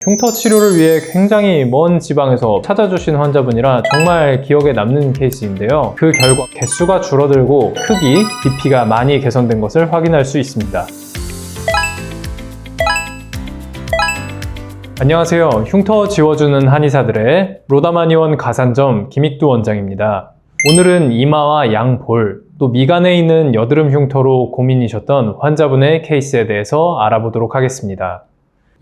흉터 치료를 위해 굉장히 먼 지방에서 찾아주신 환자분이라 정말 기억에 남는 케이스인데요. 그 결과 개수가 줄어들고 크기, 깊이가 많이 개선된 것을 확인할 수 있습니다. 안녕하세요. 흉터 지워주는 한의사들의 로다마니원 가산점 김익두 원장입니다. 오늘은 이마와 양볼, 또 미간에 있는 여드름 흉터로 고민이셨던 환자분의 케이스에 대해서 알아보도록 하겠습니다.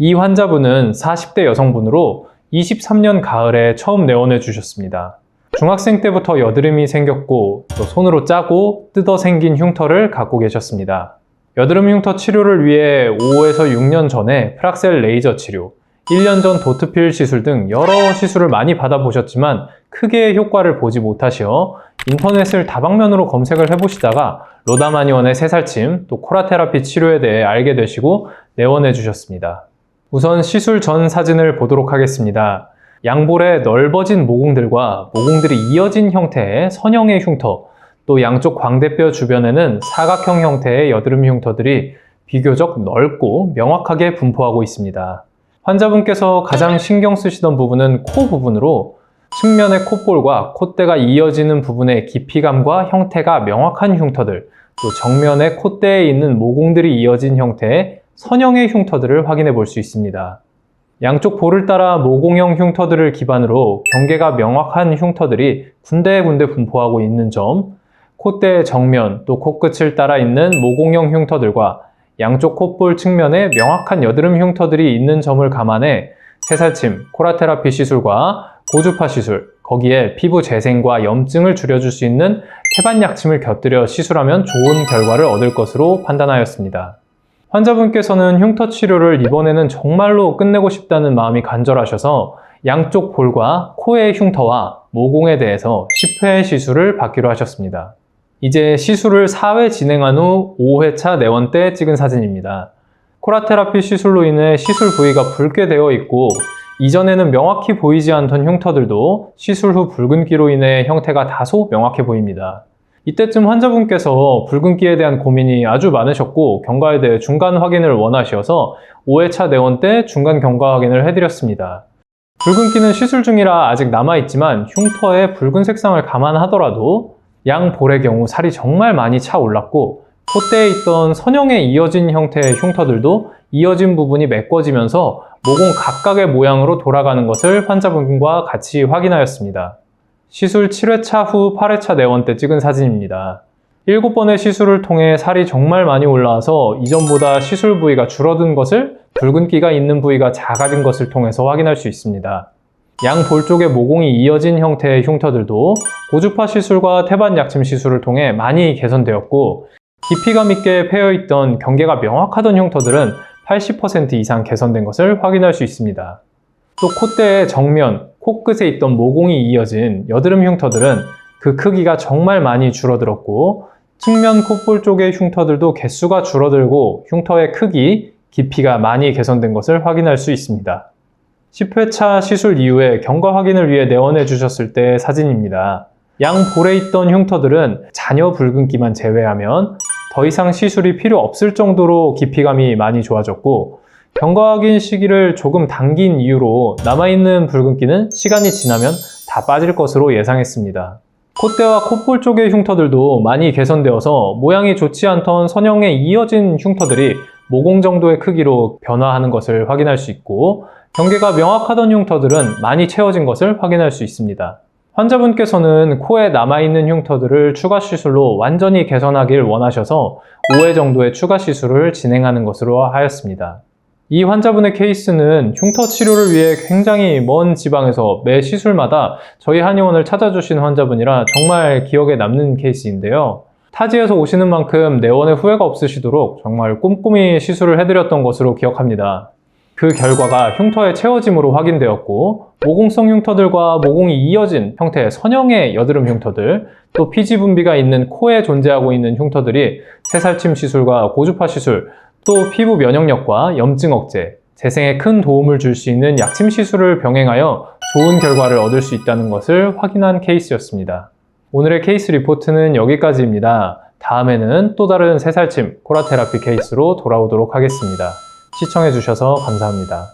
이 환자분은 40대 여성분으로 23년 가을에 처음 내원해 주셨습니다. 중학생 때부터 여드름이 생겼고 또 손으로 짜고 뜯어 생긴 흉터를 갖고 계셨습니다. 여드름 흉터 치료를 위해 5에서 6년 전에 프락셀 레이저 치료, 1년 전 도트필 시술 등 여러 시술을 많이 받아보셨지만 크게 효과를 보지 못하시어 인터넷을 다방면으로 검색을 해보시다가 로다마니원의 새살침, 또 코라테라피 치료에 대해 알게 되시고 내원해 주셨습니다. 우선 시술 전 사진을 보도록 하겠습니다. 양볼의 넓어진 모공들과 모공들이 이어진 형태의 선형의 흉터, 또 양쪽 광대뼈 주변에는 사각형 형태의 여드름 흉터들이 비교적 넓고 명확하게 분포하고 있습니다. 환자분께서 가장 신경 쓰시던 부분은 코 부분으로 측면의 콧볼과 콧대가 이어지는 부분의 깊이감과 형태가 명확한 흉터들, 또 정면의 콧대에 있는 모공들이 이어진 형태의 선형의 흉터들을 확인해 볼 수 있습니다. 양쪽 볼을 따라 모공형 흉터들을 기반으로 경계가 명확한 흉터들이 군데군데 분포하고 있는 점, 콧대의 정면 또 코끝을 따라 있는 모공형 흉터들과 양쪽 콧볼 측면에 명확한 여드름 흉터들이 있는 점을 감안해 새살침, 코라테라피 시술과 고주파 시술, 거기에 피부 재생과 염증을 줄여줄 수 있는 태반약침을 곁들여 시술하면 좋은 결과를 얻을 것으로 판단하였습니다. 환자분께서는 흉터 치료를 이번에는 정말로 끝내고 싶다는 마음이 간절하셔서 양쪽 볼과 코의 흉터와 모공에 대해서 10회 시술을 받기로 하셨습니다. 이제 시술을 4회 진행한 후 5회차 내원 때 찍은 사진입니다. 코라테라피 시술로 인해 시술 부위가 붉게 되어 있고 이전에는 명확히 보이지 않던 흉터들도 시술 후 붉은기로 인해 형태가 다소 명확해 보입니다. 이때쯤 환자분께서 붉은기에 대한 고민이 아주 많으셨고 경과에 대해 중간 확인을 원하셔서 5회차 내원 때 중간 경과 확인을 해드렸습니다. 붉은기는 시술 중이라 아직 남아있지만 흉터의 붉은 색상을 감안하더라도 양볼의 경우 살이 정말 많이 차 올랐고 콧대에 있던 선형에 이어진 형태의 흉터들도 이어진 부분이 메꿔지면서 모공 각각의 모양으로 돌아가는 것을 환자분과 같이 확인하였습니다. 시술 7회차 후 8회차 내원 때 찍은 사진입니다. 7번의 시술을 통해 살이 정말 많이 올라와서 이전보다 시술 부위가 줄어든 것을 붉은기가 있는 부위가 작아진 것을 통해서 확인할 수 있습니다. 양볼 쪽의 모공이 이어진 형태의 흉터들도 고주파 시술과 태반약침 시술을 통해 많이 개선되었고 깊이감 있게 패여있던 경계가 명확하던 흉터들은 80% 이상 개선된 것을 확인할 수 있습니다. 또 콧대의 정면, 코끝에 있던 모공이 이어진 여드름 흉터들은 그 크기가 정말 많이 줄어들었고 측면 콧볼 쪽의 흉터들도 개수가 줄어들고 흉터의 크기, 깊이가 많이 개선된 것을 확인할 수 있습니다. 10회차 시술 이후에 경과 확인을 위해 내원해 주셨을 때 사진입니다. 양볼에 있던 흉터들은 잔여 붉은기만 제외하면 더 이상 시술이 필요 없을 정도로 깊이감이 많이 좋아졌고 경과 확인 시기를 조금 당긴 이유로 남아있는 붉은기는 시간이 지나면 다 빠질 것으로 예상했습니다. 콧대와 콧볼 쪽의 흉터들도 많이 개선되어서 모양이 좋지 않던 선형에 이어진 흉터들이 모공 정도의 크기로 변화하는 것을 확인할 수 있고 경계가 명확하던 흉터들은 많이 채워진 것을 확인할 수 있습니다. 환자분께서는 코에 남아있는 흉터들을 추가 시술로 완전히 개선하길 원하셔서 5회 정도의 추가 시술을 진행하는 것으로 하였습니다. 이 환자분의 케이스는 흉터 치료를 위해 굉장히 먼 지방에서 매 시술마다 저희 한의원을 찾아주신 환자분이라 정말 기억에 남는 케이스인데요. 타지에서 오시는 만큼 내원에 후회가 없으시도록 정말 꼼꼼히 시술을 해드렸던 것으로 기억합니다. 그 결과가 흉터의 채워짐으로 확인되었고 모공성 흉터들과 모공이 이어진 형태의 선형의 여드름 흉터들, 또 피지 분비가 있는 코에 존재하고 있는 흉터들이 새살침 시술과 고주파 시술, 또 피부 면역력과 염증 억제, 재생에 큰 도움을 줄 수 있는 약침 시술을 병행하여 좋은 결과를 얻을 수 있다는 것을 확인한 케이스였습니다. 오늘의 케이스 리포트는 여기까지입니다. 다음에는 또 다른 새살침, 코라테라피 케이스로 돌아오도록 하겠습니다. 시청해주셔서 감사합니다.